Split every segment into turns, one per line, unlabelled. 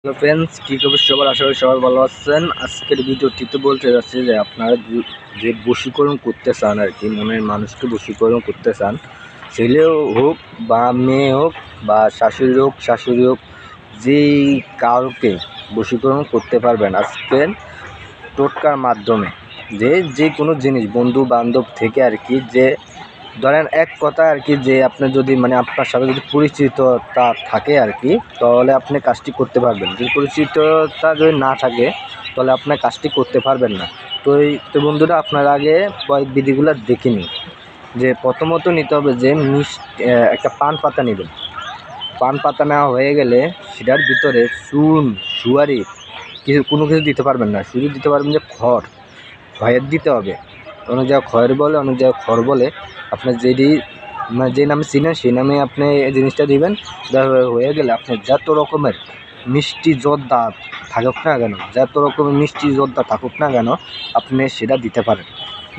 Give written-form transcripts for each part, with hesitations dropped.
Hello friends, কী খবর সবার? আশা করি সবাই ভালো আছেন। আজকের ভিডিওটিতে বলতে যাচ্ছি যে আপনারা যে বশীকরণ করতে চান আর কি, মনের মানুষকে বশীকরণ করতে চান, ছেলে হোক বা মেয়ে হোক বা শাশুড়ি হোক, যেই কাউকে বশীকরণ করতে পারবেন আজকের টোটকার মাধ্যমে। যে কোনো জিনিস বন্ধু বান্ধব থেকে আর কি, যে ধরেন এক কথা আর কি, যে আপনি যদি আপনার সাথে যদি পরিচিততা থাকে আর কি, তাহলে আপনি কাজটি করতে পারবেন। যদি পরিচিততা যদি না থাকে তাহলে আপনার কাজটি করতে পারবেন না। তো বন্ধুরা, আপনার আগে কয়েক বিধিগুলো দেখে নিন। যে প্রথমত নিতে হবে যে একটা পান পাতা নেবেন। পান পাতা নেওয়া হয়ে গেলে সেটার ভিতরে চুন, সুয়ারি কোনো কিছু দিতে পারবেন না। শুধু দিতে পারবেন যে খয়ের দিতে হবে। অনেক জায়গায় খয়ের বলে, অনেক জায়গায় খড় বলে। আপনার যে নামে চিনেন সেই নামে আপনি এই জিনিসটা দিবেন। হয়ে গেলে আপনি যত রকমের মিষ্টি যোদ্ধা থাকুক না কেন, আপনি সেটা দিতে পারেন।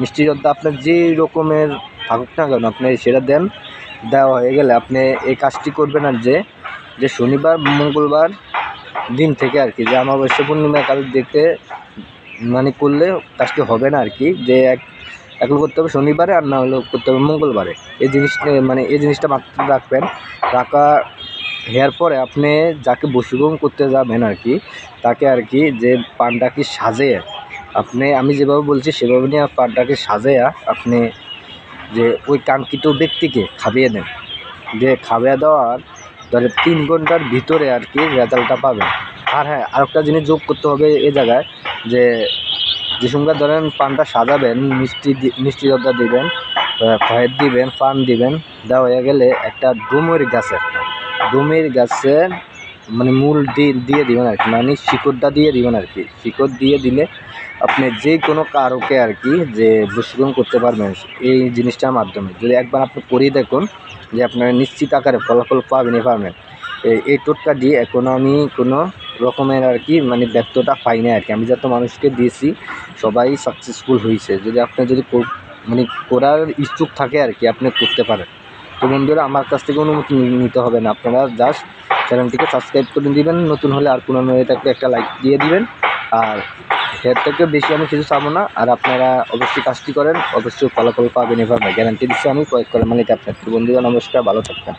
মিষ্টি যোদ্ধা আপনার যে রকমের থাকুক না কেন, আপনি সেটা দেন। দেওয়া হয়ে গেলে আপনি এই কাজটি করবেন। আর যে শনিবার মঙ্গলবার দিন থেকে আর কি, যে অমাবস্যা পূর্ণিমা কাল দেখতে করলে কাজটি হবে না আর কি। যে এখন করতে হবে শনিবারে, আর না হলেও করতে হবে মঙ্গলবারে। এই জিনিসটা মাত্র রাখবেন। হেয়ার পরে আপনি যাকে বশীকরণ করতে যাবেন আর কি, তাকে আর কি যে পানটাকে সাজিয়ে আমি যেভাবে বলছি সেভাবে নিয়ে পানটাকে সাজিয়ে আপনি যে ওই কাঙ্ক্ষিত ব্যক্তিকে খাইয়ে দেন। যে খাইয়ে দেওয়ার ধরে 3 ঘন্টার ভিতরে আর কি রেজাল্টটা পাবেন। আর হ্যাঁ, আরেকটা জিনিস যোগ করতে হবে এই জায়গায়, যে সঙ্গে ধরেন পানটা সাজাবেন, মিষ্টি জর্দা দিবেন, খয়ের দিবেন, পান দিবেন। দেওয়া হয়ে গেলে একটা ডুমুর গাছের মূল দিয়ে দিবেন আর কি, শিকড়টা দিয়ে দিবেন আর কি। শিকড় দিয়ে দিলে আপনি যে কোনো কারোকে আর কি যে বশীকরণ করতে পারবেন এই জিনিসটার মাধ্যমে। যদি একবার আপনি করিয়ে দেখুন, যে আপনারা নিশ্চিত আকারে ফলাফল পাবেন। এই টোটকা দিয়ে এখনও আমি কোনো রকমের আর কি ব্যর্থতা পাই না আর কি। আমি যত মানুষকে দিয়েছি সবাই সাকসেসফুল হয়েছে। যদি আপনি করার ইচ্ছুক থাকে আর কি, আপনি করতে পারেন। তো বন্ধুরা, আমার কাছ থেকে অনুমতি নিতে হবে না, আপনারা জাস্ট চ্যানেলটিকে সাবস্ক্রাইব করে দিবেন। নতুন হলে আর কোনো মেয়ে থাকলে একটা লাইক দিয়ে দিবেন। আর এর থেকে বেশি আমি কিছু চাবো না। আর আপনারা অবশ্যই কাজটি করেন, অবশ্যই ফলাফল পাবেন। এভাবে গ্যারান্টি দিচ্ছি আমি, কয়েক করে আপনার। তো বন্ধুরা, নমস্কার, ভালো থাকবেন।